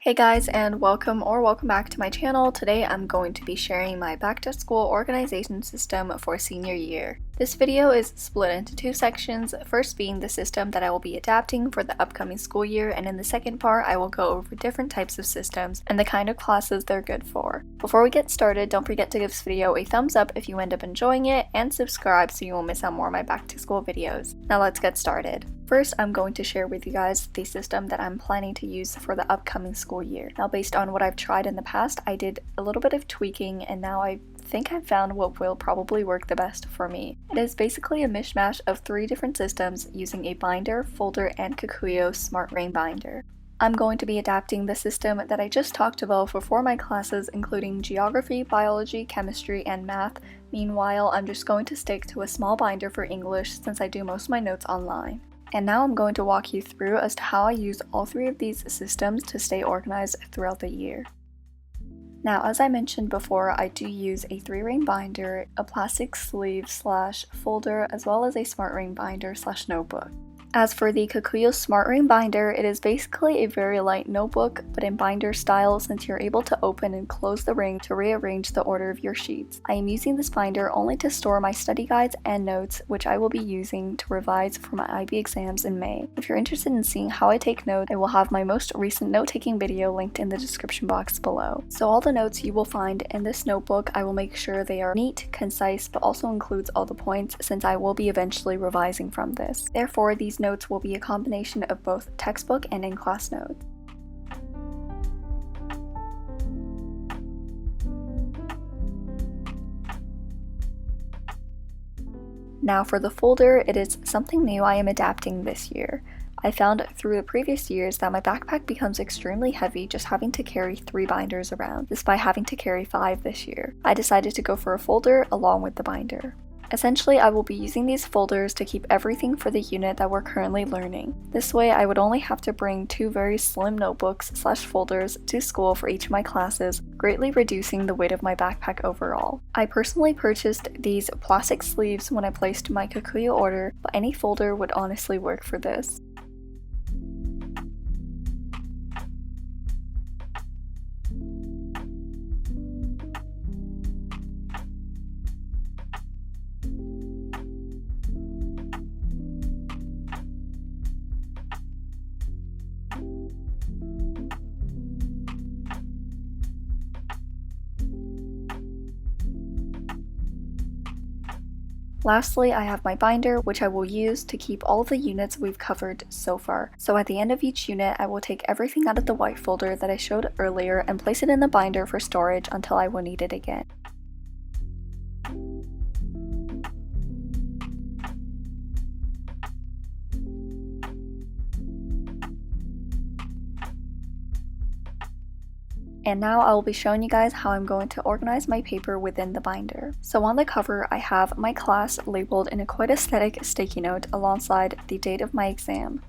Hey guys, and welcome back to my channel. Today I'm going to be sharing my back to school organization system for senior year. This video is split into two sections, first being the system that I will be adapting for the upcoming school year, and in the second part I will go over different types of systems and the kind of classes they're good for. Before we get started, don't forget to give this video a thumbs up if you end up enjoying it, and subscribe so you won't miss out more of my back to school videos. Now let's get started. First, I'm going to share with you guys the system that I'm planning to use for the upcoming school year. Now, based on what I've tried in the past, I did a little bit of tweaking, and now I think I've found what will probably work the best for me. It is basically a mishmash of 3 different systems using a binder, folder, and Kokuyo Smart Rain binder. I'm going to be adapting the system that I just talked about for 4 of my classes, including geography, biology, chemistry, and math. Meanwhile, I'm just going to stick to a small binder for English since I do most of my notes online. And now I'm going to walk you through as to how I use all 3 of these systems to stay organized throughout the year. Now, as I mentioned before, I do use a 3-ring binder, a plastic sleeve / folder, as well as a smart ring binder / notebook. As for the Kokuyo Smart Ring binder, it is basically a very light notebook, but in binder style since you're able to open and close the ring to rearrange the order of your sheets. I am using this binder only to store my study guides and notes, which I will be using to revise for my IB exams in May. If you're interested in seeing how I take notes, I will have my most recent note-taking video linked in the description box below. So all the notes you will find in this notebook, I will make sure they are neat, concise, but also includes all the points since I will be eventually revising from this. Therefore, these notes will be a combination of both textbook and in-class notes. Now for the folder, it is something new I am adapting this year. I found through the previous years that my backpack becomes extremely heavy just having to carry 3 binders around, despite having to carry 5 this year. I decided to go for a folder along with the binder. Essentially, I will be using these folders to keep everything for the unit that we're currently learning. This way, I would only have to bring 2 very slim notebooks / folders to school for each of my classes, greatly reducing the weight of my backpack overall. I personally purchased these plastic sleeves when I placed my Kokuyo order, but any folder would honestly work for this. Lastly, I have my binder, which I will use to keep all of the units we've covered so far. So at the end of each unit, I will take everything out of the white folder that I showed earlier and place it in the binder for storage until I will need it again. And now I will be showing you guys how I'm going to organize my paper within the binder. So on the cover, I have my class labeled in a quite aesthetic sticky note alongside the date of my exam.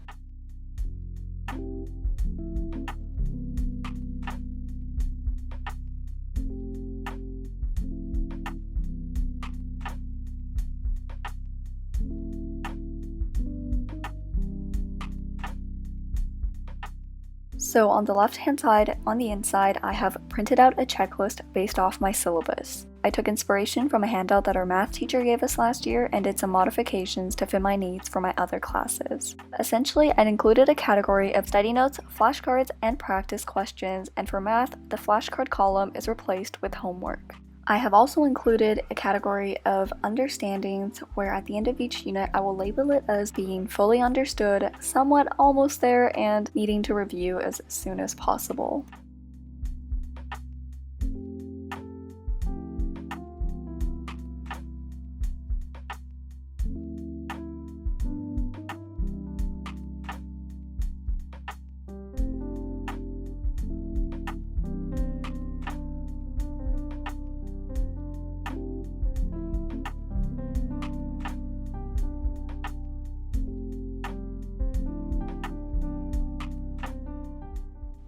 So on the left-hand side, on the inside, I have printed out a checklist based off my syllabus. I took inspiration from a handout that our math teacher gave us last year and did some modifications to fit my needs for my other classes. Essentially, I included a category of study notes, flashcards, and practice questions, and for math, the flashcard column is replaced with homework. I have also included a category of understandings where at the end of each unit I will label it as being fully understood, somewhat almost there, and needing to review as soon as possible.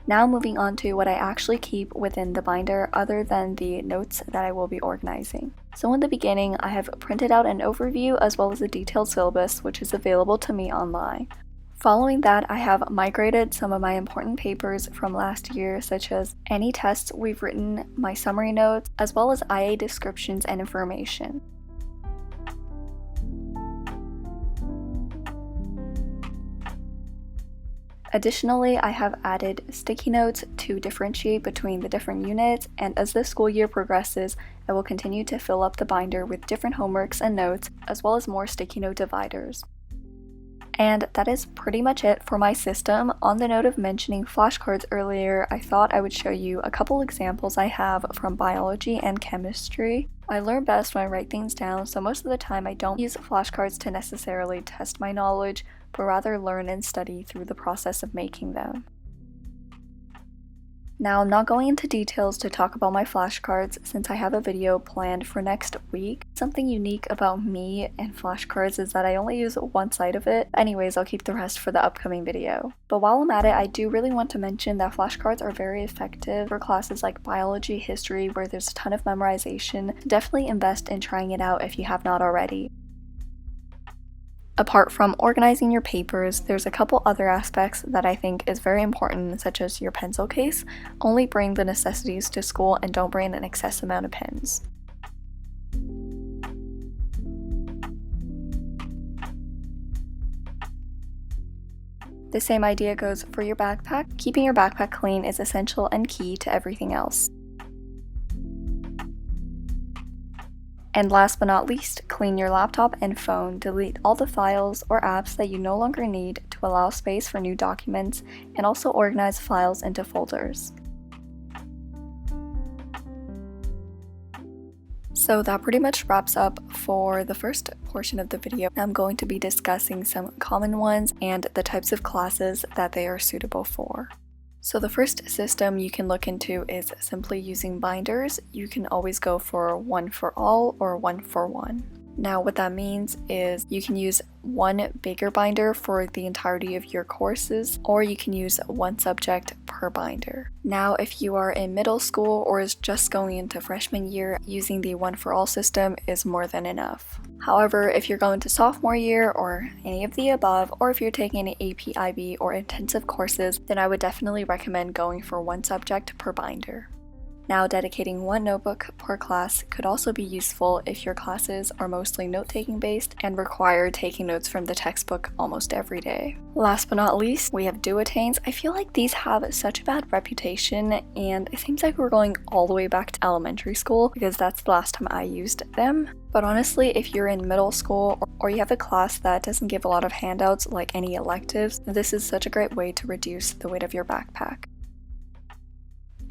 Now moving on to what I actually keep within the binder other than the notes that I will be organizing. So in the beginning, I have printed out an overview as well as a detailed syllabus which is available to me online. Following that, I have migrated some of my important papers from last year, such as any tests we've written, my summary notes, as well as IA descriptions and information. Additionally, I have added sticky notes to differentiate between the different units, and as the school year progresses, I will continue to fill up the binder with different homeworks and notes, as well as more sticky note dividers. And that is pretty much it for my system. On the note of mentioning flashcards earlier, I thought I would show you a couple examples I have from biology and chemistry. I learn best when I write things down, so most of the time I don't use flashcards to necessarily test my knowledge, but rather learn and study through the process of making them. Now, I'm not going into details to talk about my flashcards since I have a video planned for next week. Something unique about me and flashcards is that I only use one side of it. Anyways, I'll keep the rest for the upcoming video. But while I'm at it, I do really want to mention that flashcards are very effective for classes like biology, history, where there's a ton of memorization. Definitely invest in trying it out if you have not already. Apart from organizing your papers, there's a couple other aspects that I think is very important, such as your pencil case. Only bring the necessities to school and don't bring an excess amount of pens. The same idea goes for your backpack. Keeping your backpack clean is essential and key to everything else. And last but not least, clean your laptop and phone. Delete all the files or apps that you no longer need to allow space for new documents, and also organize files into folders. So that pretty much wraps up for the first portion of the video. I'm going to be discussing some common ones and the types of classes that they are suitable for. So the first system you can look into is simply using binders. You can always go for one for all or one for one. Now what that means is you can use one bigger binder for the entirety of your courses, or you can use one subject per binder. Now if you are in middle school or is just going into freshman year, using the one for all system is more than enough. However, if you're going to sophomore year or any of the above, or if you're taking an AP IB or intensive courses, then I would definitely recommend going for one subject per binder. Now, dedicating one notebook per class could also be useful if your classes are mostly note-taking based and require taking notes from the textbook almost every day. Last but not least, we have duotanes. I feel like these have such a bad reputation, and it seems like we're going all the way back to elementary school because that's the last time I used them. But honestly, if you're in middle school or you have a class that doesn't give a lot of handouts like any electives, this is such a great way to reduce the weight of your backpack.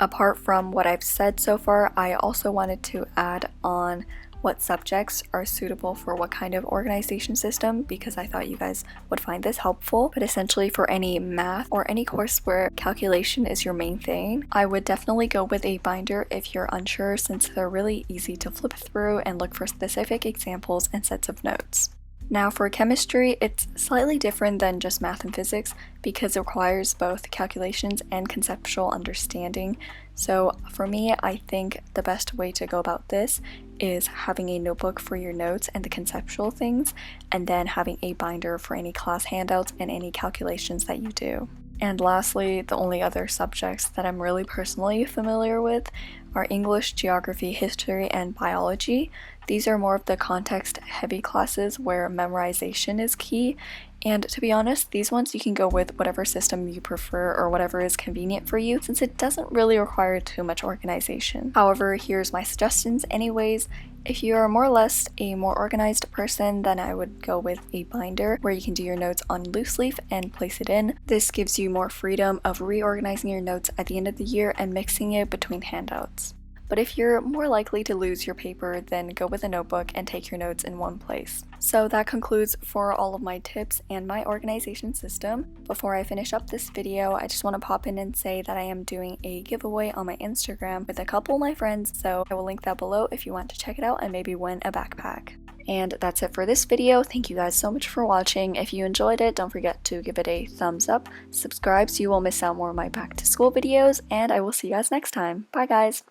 Apart from what I've said so far, I also wanted to add on what subjects are suitable for what kind of organization system, because I thought you guys would find this helpful. But essentially for any math or any course where calculation is your main thing, I would definitely go with a binder if you're unsure, since they're really easy to flip through and look for specific examples and sets of notes. Now for chemistry, it's slightly different than just math and physics because it requires both calculations and conceptual understanding. So for me, I think the best way to go about this is having a notebook for your notes and the conceptual things, and then having a binder for any class handouts and any calculations that you do. And lastly, the only other subjects that I'm really personally familiar with are English, geography, history, and biology. These are more of the context-heavy classes where memorization is key, and to be honest, these ones you can go with whatever system you prefer or whatever is convenient for you, since it doesn't really require too much organization. However, here's my suggestions anyways. If you are more or less a more organized person, then I would go with a binder where you can do your notes on loose leaf and place it in. This gives you more freedom of reorganizing your notes at the end of the year and mixing it between handouts. But if you're more likely to lose your paper, then go with a notebook and take your notes in one place. So that concludes for all of my tips and my organization system. Before I finish up this video, I just want to pop in and say that I am doing a giveaway on my Instagram with a couple of my friends, so I will link that below if you want to check it out and maybe win a backpack. And that's it for this video. Thank you guys so much for watching. If you enjoyed it, don't forget to give it a thumbs up, subscribe so you won't miss out more of my back to school videos, and I will see you guys next time. Bye guys!